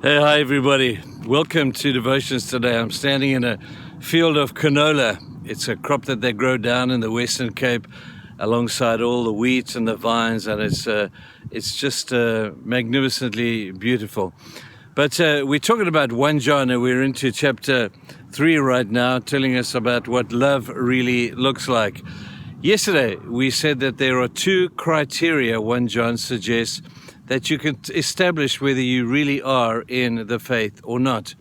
Hey, hi everybody. Welcome to Devotions today. I'm standing in a field of canola. It's a crop that they grow down in the Western Cape alongside all the wheat and the vines, and it's just magnificently beautiful. But we're talking about 1 John, and we're into chapter 3 right now, telling us about what love really looks like. Yesterday, we said that there are two criteria 1 John suggests that you can establish whether you really are in the faith or not.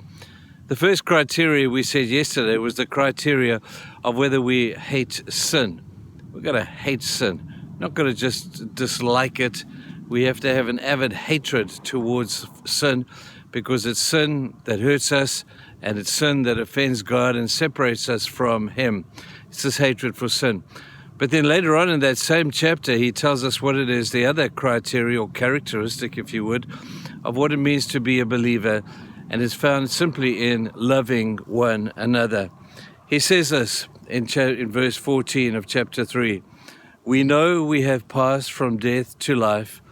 The first criteria we said yesterday was the criteria of whether we hate sin. We've got to hate sin, not got to just dislike it. We have to have an avid hatred towards sin, because it's sin that hurts us, and it's sin that offends God and separates us from Him. It's this hatred for sin. But then later on in that same chapter, he tells us what it is, the other criteria or characteristic, if you would, of what it means to be a believer, and it's found simply in loving one another. He says this in verse 14 of chapter 3, "We know we have passed from death to life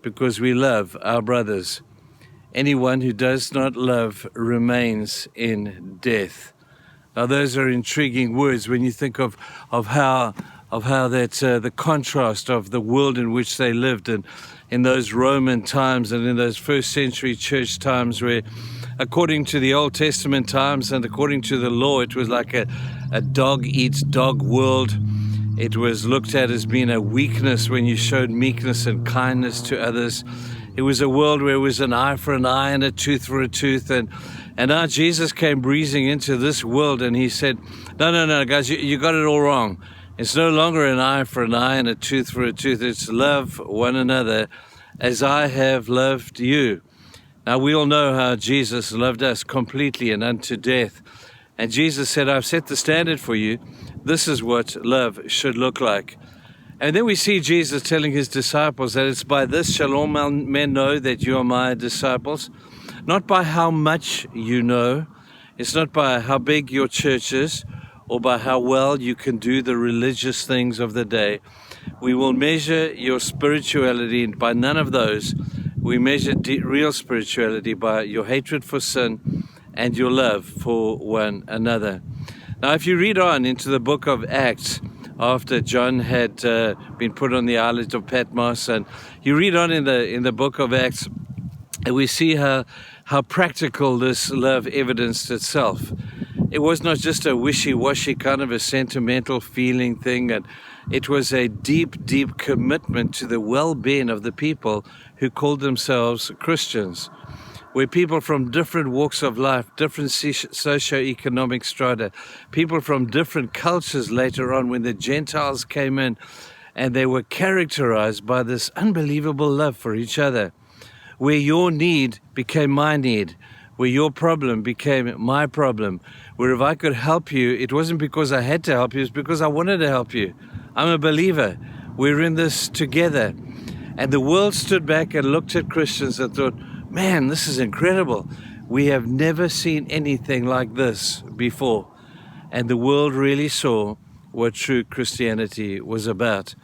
because we love our brothers. Anyone who does not love remains in death." Now those are intriguing words when you think of how that the contrast of the world in which they lived, and in those Roman times and in those first century church times, where according to the Old Testament times and according to the law, it was like a dog eats dog world. It was looked at as being a weakness when you showed meekness and kindness to others. It was a world where it was an eye for an eye and a tooth for a tooth. And now Jesus came breezing into this world, and he said, no, guys, you got it all wrong. It's no longer an eye for an eye and a tooth for a tooth. It's love one another as I have loved you. Now, we all know how Jesus loved us completely and unto death. And Jesus said, I've set the standard for you. This is what love should look like. And then we see Jesus telling his disciples that it's by this shall all men know that you are my disciples. Not by how much you know. It's not by how big your church is, or by how well you can do the religious things of the day. We will measure your spirituality by none of those. We measure real spirituality by your hatred for sin and your love for one another. Now, if you read on into the book of Acts, after John had been put on the island of Patmos, and you read on in the book of Acts, and we see how practical this love evidenced itself. It was not just a wishy-washy kind of a sentimental feeling thing, and it was a deep, deep commitment to the well-being of the people who called themselves Christians, where people from different walks of life, different socio-economic strata, people from different cultures later on, when the Gentiles came in, and they were characterized by this unbelievable love for each other, where your need became my need, where your problem became my problem, where if I could help you, it wasn't because I had to help you, it's because I wanted to help you. I'm a believer. We're in this together. And the world stood back and looked at Christians and thought, man, this is incredible. We have never seen anything like this before. And the world really saw what true Christianity was about.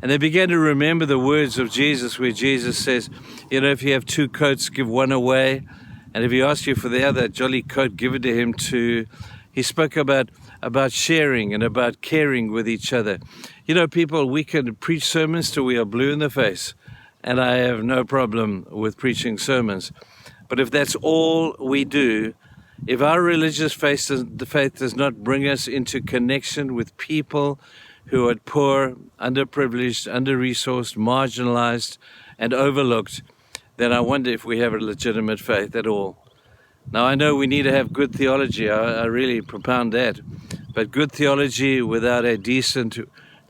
And they began to remember the words of Jesus, where Jesus says, if you have two coats, give one away. And if he asks you for the other jolly coat, give it to him too. He spoke about sharing and about caring with each other. People, we can preach sermons till we are blue in the face. And I have no problem with preaching sermons. But if that's all we do, if our religious faith does not bring us into connection with people who are poor, underprivileged, under-resourced, marginalized, and overlooked, then I wonder if we have a legitimate faith at all. Now, I know we need to have good theology. I really propound that. But good theology without a decent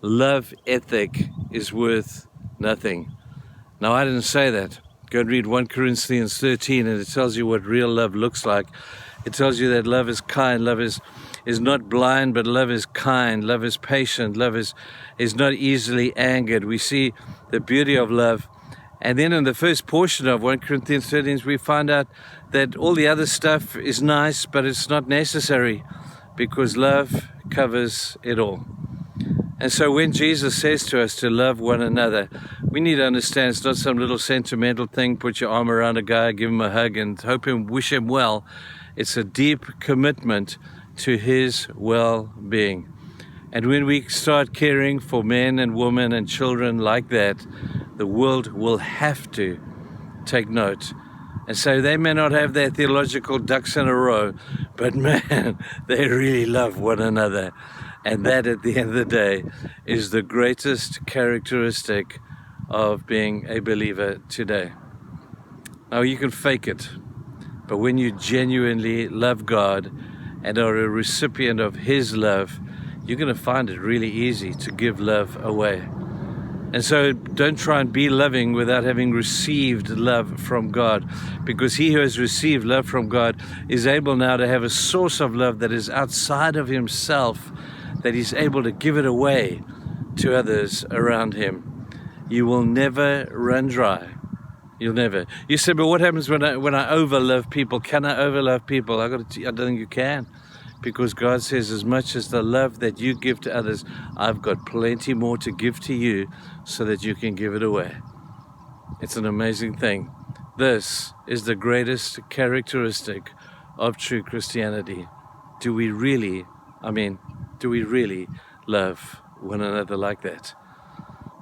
love ethic is worth nothing. Now, I didn't say that. Go and read 1 Corinthians 13, and it tells you what real love looks like. It tells you that love is kind, love is not blind, but love is kind, love is patient, love is not easily angered. We see the beauty of love. And then in the first portion of 1 Corinthians 13, we find out that all the other stuff is nice, but it's not necessary, because love covers it all. And so when Jesus says to us to love one another, we need to understand it's not some little sentimental thing, put your arm around a guy, give him a hug and wish him well. It's a deep commitment to his well-being. And when we start caring for men and women and children like that, the world will have to take note. And so they may not have their theological ducks in a row, but man, they really love one another. And that, at the end of the day, is the greatest characteristic of being a believer today. Now, you can fake it, but when you genuinely love God and are a recipient of His love, you're going to find it really easy to give love away. And so don't try and be loving without having received love from God, because he who has received love from God is able now to have a source of love that is outside of himself, that he's able to give it away to others around him. You will never run dry. You'll never. You say, but what happens when I overlove people? Can I overlove people? I don't think you can. Because God says, as much as the love that you give to others, I've got plenty more to give to you so that you can give it away. It's an amazing thing. This is the greatest characteristic of true Christianity. Do we really love one another like that?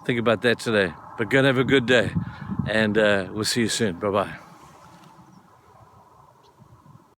Think about that today. But go and have a good day, and we'll see you soon. Bye-bye.